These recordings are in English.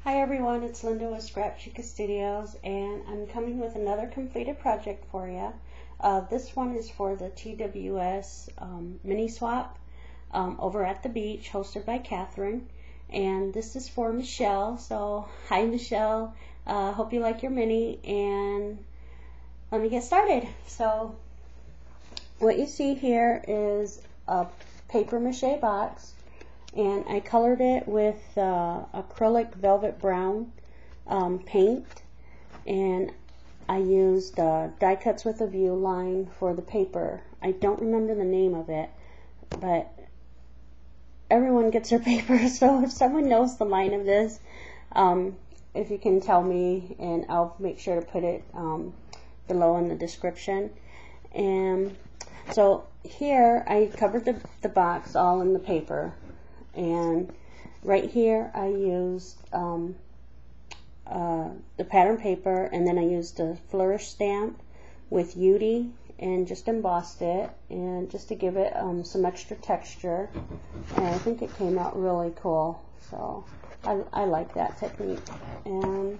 Hi everyone, it's Linda with ScrapChica Studios, and I'm coming with another completed project for you. This one is for the TWS mini swap over at the beach, hosted by Kathryn, and this is for Michelle. So hi Michelle, hope you like your mini, and let me get started. So what you see here is a paper mache box, and I colored it with acrylic velvet brown paint, and I used die cuts with a view line for the paper. I don't remember the name of it, but everyone gets their paper, so if someone knows the line of this, if you can tell me, and I'll make sure to put it below in the description. And so here I covered the box all in the paper, and right here I used the pattern paper, and then I used a flourish stamp with UD and just embossed it, and just to give it some extra texture, and I think it came out really cool. So I like that technique. And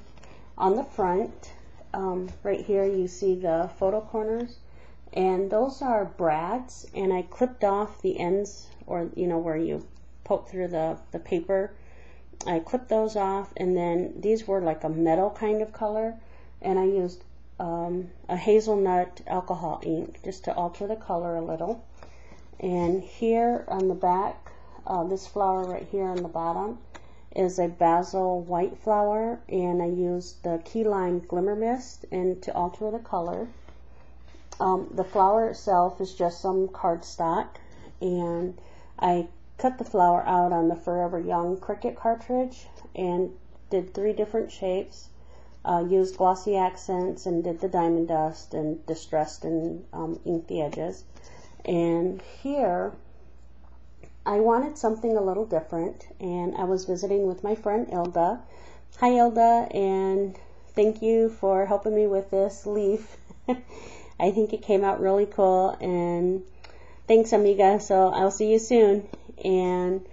on the front, right here you see the photo corners, and those are brads, and I clipped off the ends, or you know, where you poke through the paper. I clipped those off, and then these were like a metal kind of color, and I used a hazelnut alcohol ink just to alter the color a little. And here on the back, this flower right here on the bottom is a basil white flower, and I used the key lime glimmer mist and to alter the color. The flower itself is just some cardstock, and I cut the flower out on the Forever Young Cricut cartridge and did 3 different shapes, used glossy accents and did the diamond dust and distressed and inked the edges. And here I wanted something a little different, and I was visiting with my friend Ilda. Hi Ilda, and thank you for helping me with this leaf. I think it came out really cool, and thanks amiga, so I'll see you soon. And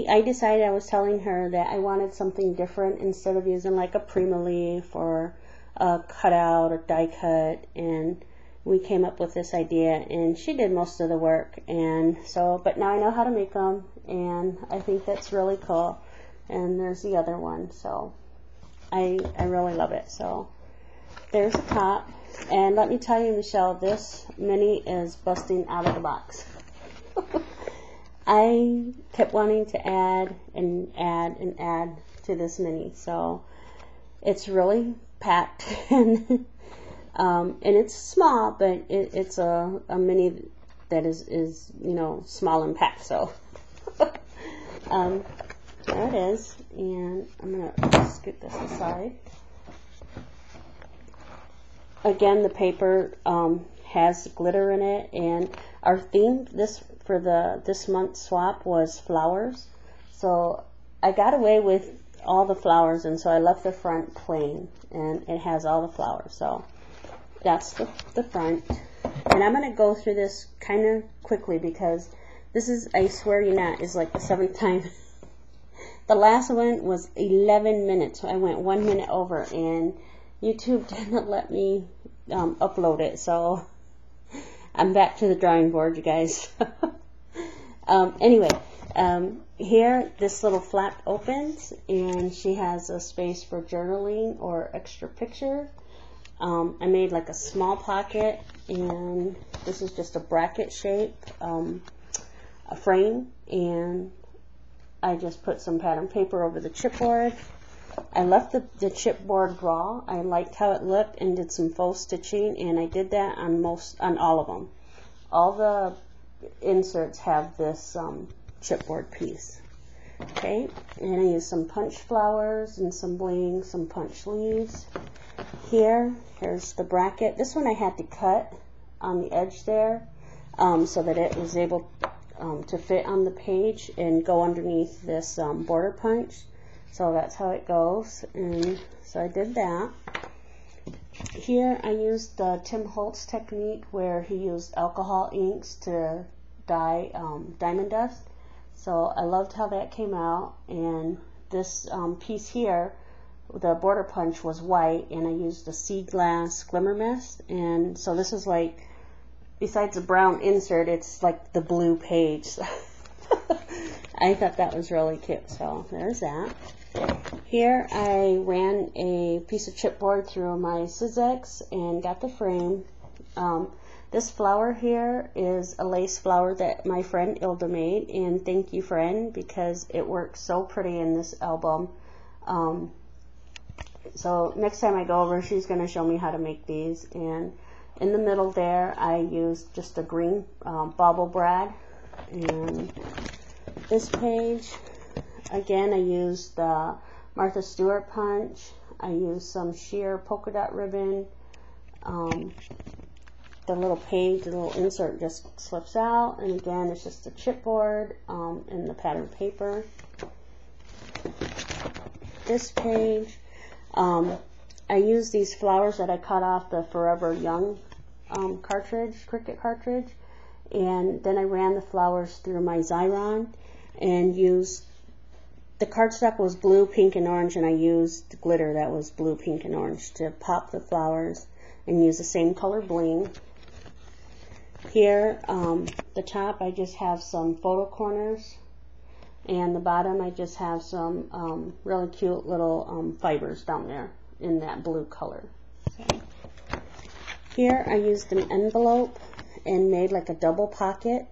I decided, I was telling her that I wanted something different instead of using like a Prima leaf or a cutout or die cut, and we came up with this idea, and she did most of the work. And so, but now I know how to make them, and I think that's really cool. And there's the other one, so I really love it. So there's the top, and let me tell you Michelle, this mini is busting out of the box. I kept wanting to add and add and add to this mini, so it's really packed, and it's small, but it's a mini that is you know, small and packed. So there it is, and I'm gonna scoot this aside. Again, the paper has glitter in it, and our theme for this month's swap was flowers, so I got away with all the flowers, and so I left the front plain, and it has all the flowers. So that's the front, and I'm going to go through this kind of quickly because this is, I swear you not, is like the 7th time. The last one was 11 minutes, so I went 1 minute over, and YouTube didn't let me upload it, so I'm back to the drawing board, you guys. Anyway, here this little flap opens, and she has a space for journaling or extra picture. I made like a small pocket, and this is just a bracket shape, a frame, and I just put some pattern paper over the chipboard. I left the chipboard raw. I liked how it looked, and did some faux stitching, and I did that on all of them. All the inserts have this chipboard piece. Okay, and I used some punch flowers and some bling, some punch leaves. Here's the bracket. This one I had to cut on the edge there, so that it was able to fit on the page and go underneath this border punch. So that's how it goes, and so I did that. Here I used the Tim Holtz technique, where he used alcohol inks to dye diamond dust. So I loved how that came out, and this piece here, the border punch was white, and I used a sea glass glimmer mist, and so this is like, besides the brown insert, it's like the blue page. I thought that was really cute, so there's that. Here I ran a piece of chipboard through my Sizzix and got the frame. This flower here is a lace flower that my friend Ilda made, and thank you, friend, because it works so pretty in this album. So next time I go over, she's going to show me how to make these. And in the middle there, I used just a green bauble brad. And this page, again, I used the Martha Stewart punch. I used some sheer polka dot ribbon. The little page, the little insert just slips out, and again, it's just a chipboard and the pattern paper. This page, I used these flowers that I cut off the Forever Young cartridge, Cricut cartridge, and then I ran the flowers through my Xyron and used, the cardstock was blue, pink, and orange, and I used glitter that was blue, pink, and orange to pop the flowers and use the same color bling. Here, the top, I just have some photo corners, and the bottom, I just have some really cute little fibers down there in that blue color. So, here, I used an envelope and made like a double pocket.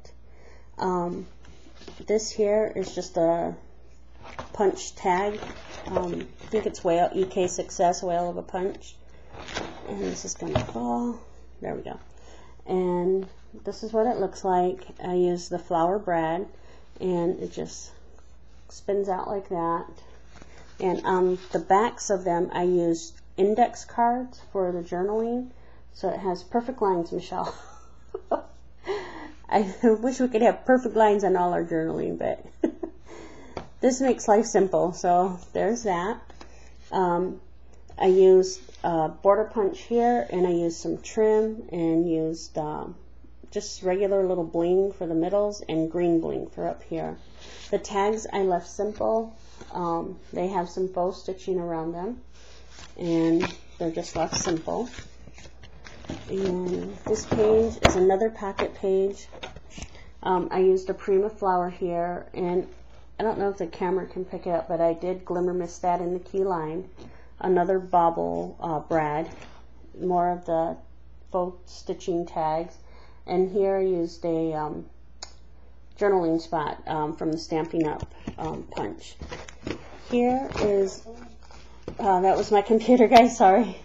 This here is just a punch tag. I think it's whale, EK Success, Whale of a Punch. And this is going to fall. There we go. And this is what it looks like. I use the flower brad, and it just spins out like that. And on the backs of them, I used index cards for the journaling, so it has perfect lines, Michelle. I wish we could have perfect lines on all our journaling, but this makes life simple. So there's that. I used border punch here, and I used some trim, and used just regular little bling for the middles and green bling for up here. The tags I left simple. They have some faux stitching around them, and they're just left simple. And this page is another pocket page. I used a Prima flower here, and I don't know if the camera can pick it up, but I did glimmer mist that in the key line. Another bauble brad, more of the faux stitching tags, and here I used a journaling spot from the Stampin' Up punch. Here is, that was my computer, guys, sorry.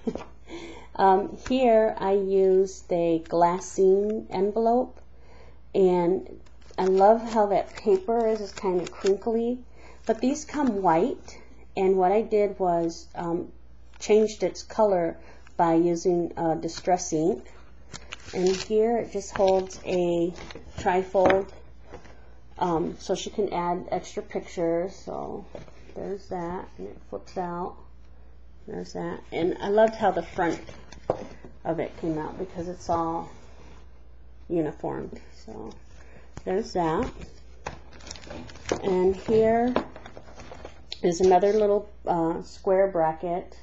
Here I used a glassine envelope, and I love how that paper is kind of crinkly, but these come white. And what I did was changed its color by using Distress ink. And here it just holds a trifold, so she can add extra pictures. So there's that, and it flips out. There's that. And I loved how the front of it came out because it's all uniformed. So there's that. And here is another little square bracket,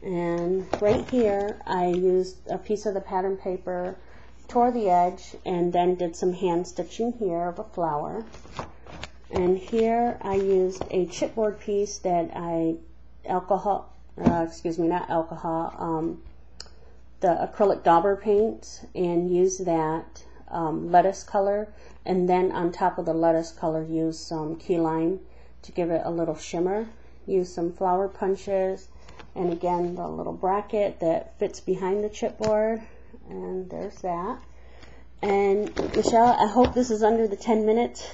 and right here I used a piece of the pattern paper, tore the edge, and then did some hand stitching here of a flower. And here I used a chipboard piece that I the acrylic dauber paint, and used that lettuce color, and then on top of the lettuce color used some key lime to give it a little shimmer. Use some flower punches, and again the little bracket that fits behind the chipboard, and there's that. And Michelle, I hope this is under the 10 minutes.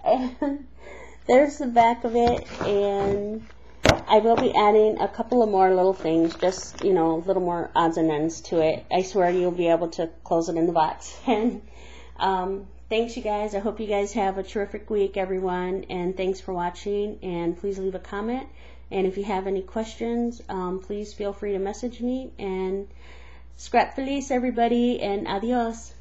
And there's the back of it, and I will be adding a couple of more little things, just, you know, a little more odds and ends to it. I swear you'll be able to close it in the box. And thanks, you guys. I hope you guys have a terrific week, everyone, and thanks for watching. And please leave a comment, and if you have any questions, please feel free to message me. And scrap feliz, everybody, and adios.